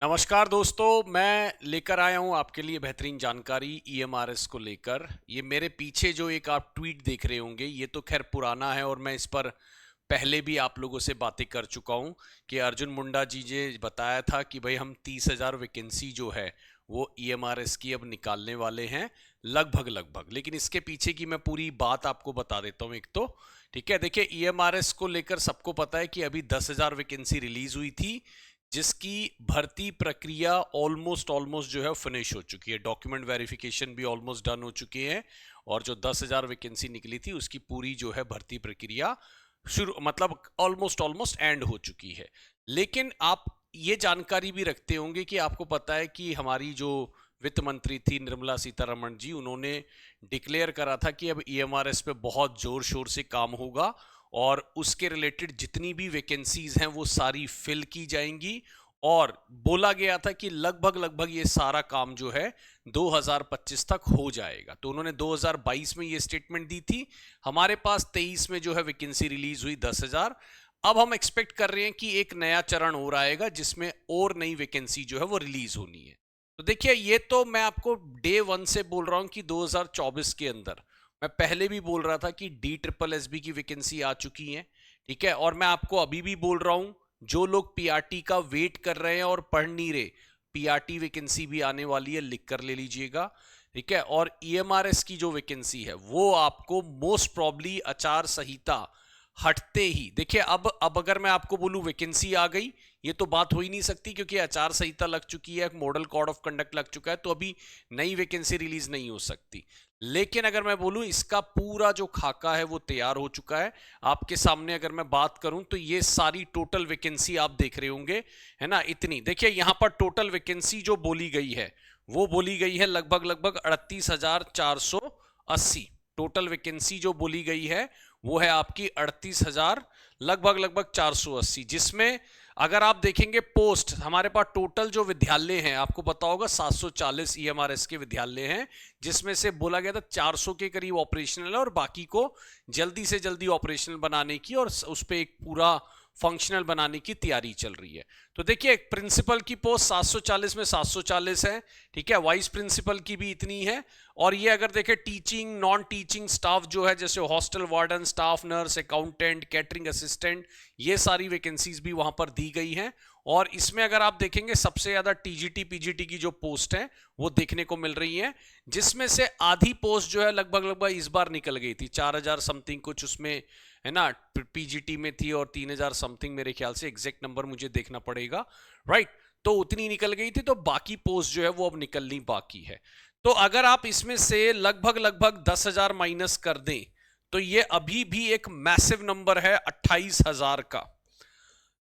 नमस्कार दोस्तों, मैं लेकर आया हूं आपके लिए बेहतरीन जानकारी ईएमआरएस को लेकर। ये मेरे पीछे जो एक आप ट्वीट देख रहे होंगे, ये तो खैर पुराना है और मैं इस पर पहले भी आप लोगों से बातें कर चुका हूं कि अर्जुन मुंडा जी ने बताया था कि भाई हम 30,000 वैकेंसी जो है वो ईएमआरएस की अब निकालने वाले हैं, लगभग लगभग। लेकिन इसके पीछे की मैं पूरी बात आपको बता देता हूं। एक तो ठीक है, देखिए ईएमआरएस को लेकर सबको पता है कि अभी 10,000 वैकेंसी रिलीज हुई थी, जिसकी भर्ती प्रक्रिया ऑलमोस्ट ऑलमोस्ट जो है फिनिश हो चुकी है। डॉक्यूमेंट वेरिफिकेशन भी ऑलमोस्ट डन हो चुकी है और जो 10,000 वैकेंसी निकली थी उसकी पूरी जो है भर्ती प्रक्रिया शुरू मतलब ऑलमोस्ट ऑलमोस्ट एंड हो चुकी है। लेकिन आप ये जानकारी भी रखते होंगे कि आपको पता है कि हमारी जो वित्त मंत्री थी निर्मला सीतारमण जी, उन्होंने डिक्लेयर करा था कि अब ईएमआरएस पे बहुत जोर शोर से काम होगा और उसके रिलेटेड जितनी भी वैकेंसीज हैं वो सारी फिल की जाएंगी। और बोला गया था कि लगभग लगभग ये सारा काम जो है 2025 तक हो जाएगा। तो उन्होंने 2022 में ये स्टेटमेंट दी थी। हमारे पास 23 में जो है वैकेंसी रिलीज हुई 10,000। अब हम एक्सपेक्ट कर रहे हैं कि एक नया चरण और आएगा जिसमें और नई वैकेंसी जो है वो रिलीज होनी है। तो देखिए, ये तो मैं आपको डे वन से बोल रहा हूं कि 2024 के अंदर, मैं पहले भी बोल रहा था कि DSSB की वैकेंसी आ चुकी है। ठीक है, और मैं आपको अभी भी बोल रहा हूं, जो लोग पीआरटी का वेट कर रहे हैं और पढ़ नहीं रहे, पीआरटी वैकेंसी भी आने वाली है, लिख कर ले लीजिएगा। ठीक है, और ईएमआरएस की जो वैकेंसी है वो आपको मोस्ट प्रॉब्ली आचार संहिता हटते ही, देखिए अब अगर मैं आपको बोलूं वैकेंसी आ गई, ये तो बात हो ही नहीं सकती क्योंकि आचार संहिता लग चुकी है, मॉडल कोड ऑफ कंडक्ट लग चुका है, तो अभी नई वैकेंसी रिलीज नहीं हो सकती। लेकिन अगर मैं बोलूं इसका पूरा जो खाका है वो तैयार हो चुका है आपके सामने। अगर मैं बात करूं तो ये सारी टोटल वैकेंसी आप देख रहे होंगे, है ना। इतनी देखिए, यहां पर टोटल वैकेंसी जो बोली गई है वो बोली गई है लगभग लगभग 38,480। टोटल वैकेंसी जो बोली गई है वो है आपकी 38,000 लगभग लगभग 480, जिसमें अगर आप देखेंगे पोस्ट, हमारे पास टोटल जो विद्यालय हैं आपको पता होगा 740 ईएमआरएस के विद्यालय हैं, जिसमें से बोला गया था 400 के करीब ऑपरेशनल है और बाकी को जल्दी से जल्दी ऑपरेशनल बनाने की और उस पर एक पूरा फंक्शनल बनाने की तैयारी चल रही है। तो देखिए, प्रिंसिपल की पोस्ट 740 में 740 है। ठीक है, वाइस प्रिंसिपल की भी इतनी है। और ये अगर देखें टीचिंग नॉन टीचिंग स्टाफ जो है, जैसे hostel warden, staff nurse, accountant, catering assistant, ये सारी वैकेंसीज भी वहां पर दी गई हैं। और इसमें अगर आप देखेंगे सबसे ज्यादा टीजीटी पीजीटी की जो पोस्ट है वो देखने को मिल रही है, जिसमें से आधी पोस्ट जो है लगभग लगभग इस बार निकल गई थी। 4,000 समथिंग कुछ उसमें, है ना, पीजीटी में थी और 3,000 समथिंग, मेरे ख्याल से एग्जैक्ट नंबर मुझे देखना पड़ेगा, राइट। तो उतनी निकल गई थी, तो बाकी पोस्ट जो है वो अब निकलनी बाकी है। तो अगर आप इसमें से लगभग लगभग 10,000 माइनस कर दें तो ये अभी भी एक मैसिव नंबर है 28,000 का।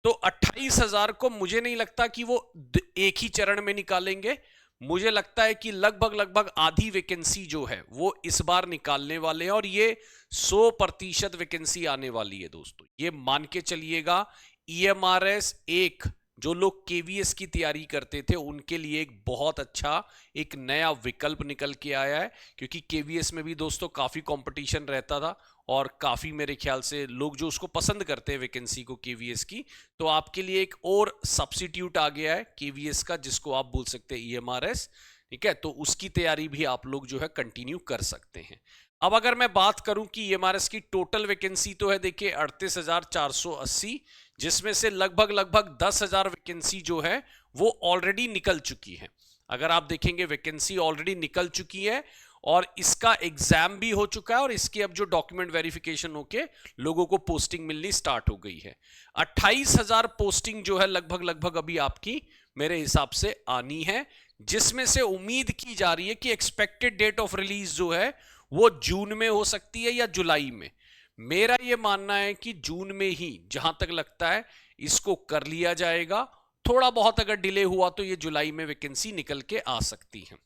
तो 28,000 को मुझे नहीं लगता कि वो एक ही चरण में निकालेंगे। मुझे लगता है कि लगभग लगभग आधी वैकेंसी जो है वो इस बार निकालने वाले हैं और ये 100% वैकेंसी आने वाली है दोस्तों, ये मान के चलिएगा। ईएमआरएस एक, जो लोग केवीएस की तैयारी करते थे उनके लिए एक बहुत अच्छा एक नया विकल्प निकल के आया है, क्योंकि केवीएस में भी दोस्तों काफी कंपटीशन रहता था और काफी मेरे ख्याल से लोग जो उसको पसंद करते हैं वैकेंसी को केवीएस की, तो आपके लिए एक और सब्स्टिट्यूट आ गया है केवीएस का, जिसको आप बोल सकते हैं ईएमआरएस। ठीक है, तो उसकी तैयारी भी आप लोग जो है कंटिन्यू कर सकते हैं। अब अगर मैं बात करूं कि ईएमआरएस की टोटल वैकेंसी तो है देखिए 38,480, जिसमें से लगभग लगभग 10,000 वैकेंसी जो है वो ऑलरेडी निकल चुकी है। अगर आप देखेंगे वैकेंसी ऑलरेडी निकल चुकी है और इसका एग्जाम भी हो चुका है और इसकी अब जो डॉक्यूमेंट वेरिफिकेशन होके लोगों को पोस्टिंग मिलनी स्टार्ट हो गई है। 28,000 पोस्टिंग जो है लगभग लगभग अभी आपकी मेरे हिसाब से आनी है, जिसमें से उम्मीद की जा रही है कि एक्सपेक्टेड डेट ऑफ रिलीज जो है वो जून में हो सकती है या जुलाई में। मेरा ये मानना है कि जून में ही जहां तक लगता है इसको कर लिया जाएगा। थोड़ा बहुत अगर डिले हुआ तो ये जुलाई में वैकेंसी निकल के आ सकती है।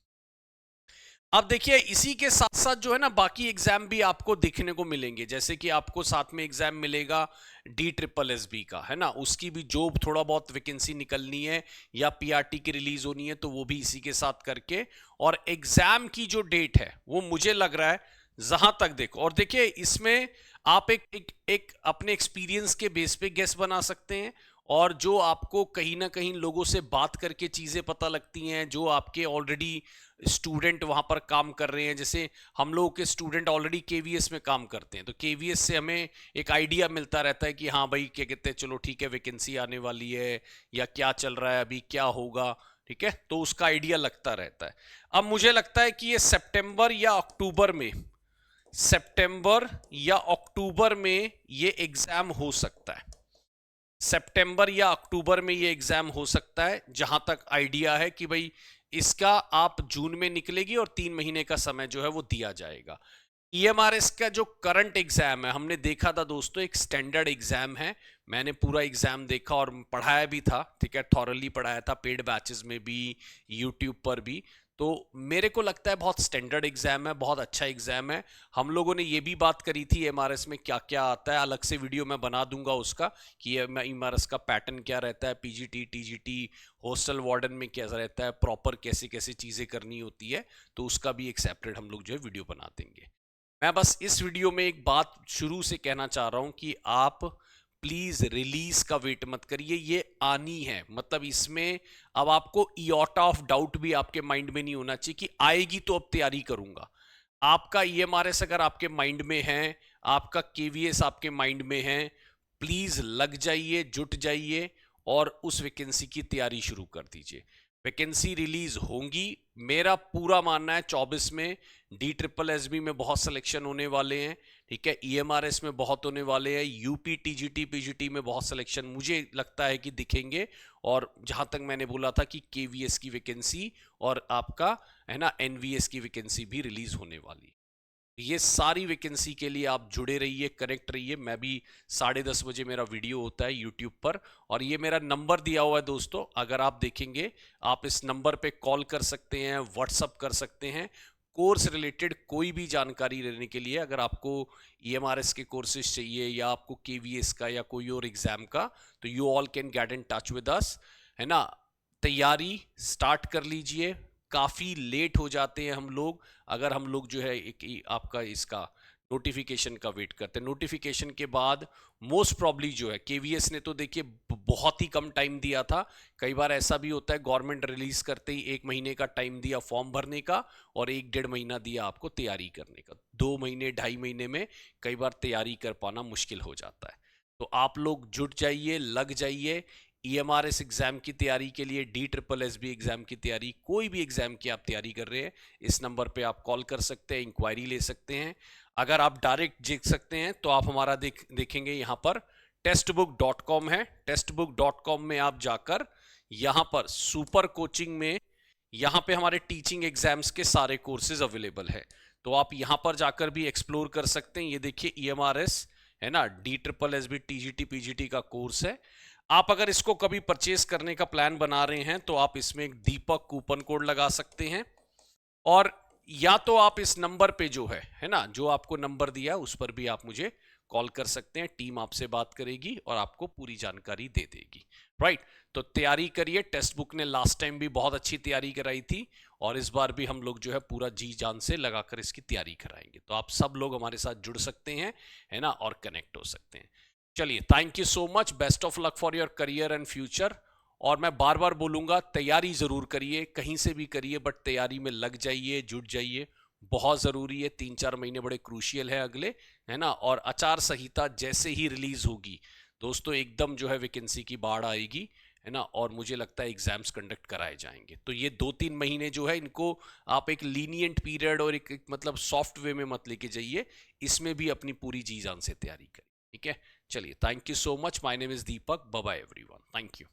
अब देखिए, इसी के साथ साथ जो है ना बाकी एग्जाम भी आपको देखने को मिलेंगे, जैसे कि आपको साथ में एग्जाम मिलेगा DSSB का, है ना, उसकी भी जो थोड़ा बहुत वैकेंसी निकलनी है या पीआरटी की रिलीज होनी है तो वो भी इसी के साथ करके। और एग्जाम की जो डेट है वो मुझे लग रहा है, जहां तक देखो, और देखिए इसमें आप एक अपने एक्सपीरियंस के बेस पे गेस बना सकते हैं और जो आपको कहीं ना कहीं लोगों से बात करके चीज़ें पता लगती हैं, जो आपके ऑलरेडी स्टूडेंट वहाँ पर काम कर रहे हैं, जैसे हम लोगों के स्टूडेंट ऑलरेडी केवीएस में काम करते हैं, तो केवीएस से हमें एक आइडिया मिलता रहता है कि हाँ भाई क्या कहते हैं, चलो ठीक है वैकेंसी आने वाली है या क्या चल रहा है अभी, क्या होगा, ठीक है, तो उसका आइडिया लगता रहता है। अब मुझे लगता है कि ये सितंबर या अक्टूबर में ये एग्जाम हो सकता है। सितंबर या अक्टूबर में ये एग्जाम हो सकता है, जहां तक आइडिया है कि भाई इसका आप जून में निकलेगी और 3 महीने का समय जो है वो दिया जाएगा। ईएमआरएस का जो करंट एग्जाम है, हमने देखा था दोस्तों, एक स्टैंडर्ड एग्जाम है। मैंने पूरा एग्जाम देखा और पढ़ाया भी था, ठीक है, थॉरली पढ़ाया था, पेड बैचेस में भी, यूट्यूब पर भी। तो मेरे को लगता है बहुत स्टैंडर्ड एग्जाम है, बहुत अच्छा एग्जाम है। हम लोगों ने ये भी बात करी थी एमआरएस में क्या क्या आता है, अलग से वीडियो मैं बना दूंगा उसका कि एमआरएस का पैटर्न क्या रहता है, पीजीटी टीजीटी हॉस्टल वार्डन में कैसा रहता है, प्रॉपर कैसे कैसे चीजें करनी होती है, तो उसका भी एक सेपरेट हम लोग जो है वीडियो बना देंगे। मैं बस इस वीडियो में एक बात शुरू से कहना चाह रहा हूं कि आप प्लीज रिलीज का वेट मत करिए, ये आनी है, मतलब इसमें अब आपको इयोटा ऑफ डाउट भी आपके माइंड में नहीं होना चाहिए कि आएगी तो अब तैयारी करूंगा। आपका ईएमआरएस अगर आपके माइंड में है, आपका केवीएस आपके माइंड में है, प्लीज लग जाइए, जुट जाइए और उस वैकेंसी की तैयारी शुरू कर दीजिए। वैकेंसी रिलीज होंगी, मेरा पूरा मानना है 24 में DSSB में बहुत सिलेक्शन होने वाले हैं, ठीक है, ईएमआरएस में बहुत होने वाले हैं, यूपी टीजीटी पीजीटी में बहुत सिलेक्शन मुझे लगता है कि दिखेंगे। और जहां तक मैंने बोला था कि केवीएस की वैकेंसी और आपका है ना एनवीएस की वैकेंसी भी रिलीज होने वाली, ये सारी वैकेंसी के लिए आप जुड़े रहिए, कनेक्ट रहिए। मैं भी 10:30 बजे मेरा वीडियो होता है यूट्यूब पर, और ये मेरा नंबर दिया हुआ है दोस्तों, अगर आप देखेंगे आप इस नंबर पे कॉल कर सकते हैं, व्हाट्सअप कर सकते हैं। कोर्स रिलेटेड कोई भी जानकारी लेने के लिए, अगर आपको ईएमआरएस के कोर्सेज चाहिए या आपको केवीएस का या कोई और एग्जाम का, तो you all can get in touch with us, है ना। तैयारी स्टार्ट कर लीजिए, काफ़ी लेट हो जाते हैं हम लोग अगर हम लोग जो है एक आपका इसका नोटिफिकेशन का वेट करते हैं। नोटिफिकेशन के बाद मोस्ट प्रॉब्ली जो है, केवीएस ने तो देखिए बहुत ही कम टाइम दिया था, कई बार ऐसा भी होता है गवर्नमेंट रिलीज करते ही 1 महीने का टाइम दिया फॉर्म भरने का और 1-1.5 महीना दिया आपको तैयारी करने का, 2 महीने 2.5 महीने में कई बार तैयारी कर पाना मुश्किल हो जाता है। तो आप लोग जुट जाइए, लग जाइए, ईएमआरएस एग्जाम की तैयारी के लिए, DSSB एग्जाम की तैयारी, कोई भी एग्जाम की आप तैयारी कर रहे हैं, इस नंबर पे आप कॉल कर सकते हैं, इंक्वायरी ले सकते हैं। अगर आप डायरेक्ट देख सकते हैं तो आप हमारा देखेंगे यहाँ पर testbook.com है, testbook.com में आप जाकर यहाँ पर सुपर कोचिंग में यहाँ पे हमारे टीचिंग एग्जाम्स के सारे कोर्सेज अवेलेबल है, तो आप यहाँ पर जाकर भी एक्सप्लोर कर सकते हैं। ये देखिए ईएमआरएस है ना, DSSB टीजीटी पीजीटी का कोर्स है। आप अगर इसको कभी परचेस करने का प्लान बना रहे हैं तो आप इसमें एक दीपक कूपन कोड लगा सकते हैं, और या तो आप इस नंबर पे जो है ना, जो आपको नंबर दिया उस पर भी आप मुझे कॉल कर सकते हैं, टीम आपसे बात करेगी और आपको पूरी जानकारी दे देगी, राइट। तो तैयारी करिए, टेक्स्ट बुक ने लास्ट टाइम भी बहुत अच्छी तैयारी कराई थी और इस बार भी हम लोग जो है पूरा जी जान से लगाकर इसकी तैयारी कराएंगे, तो आप सब लोग हमारे साथ जुड़ सकते हैं, है ना, और कनेक्ट हो सकते हैं। चलिए, thank you so much, best of luck for your career and future. और मैं बार बार बोलूंगा, तैयारी जरूर करिए, कहीं से भी करिए, बट तैयारी में लग जाइए, जुट जाइए, बहुत जरूरी है। 3-4 महीने बड़े क्रूशियल है अगले, है ना। और आचार संहिता जैसे ही रिलीज होगी दोस्तों, एकदम जो है वैकेंसी की बाढ़ आएगी, है ना, और मुझे लगता है एग्जाम्स कंडक्ट कराए जाएंगे। तो ये 2-3 महीने जो है, इनको आप एक लीनियंट पीरियड और एक मतलब सॉफ्ट वे में मत लेके जाइए, इसमें भी अपनी पूरी जी जान से तैयारी करिए, ठीक है। चलिए, thank you so much, my name is Deepak, bye bye everyone, thank you.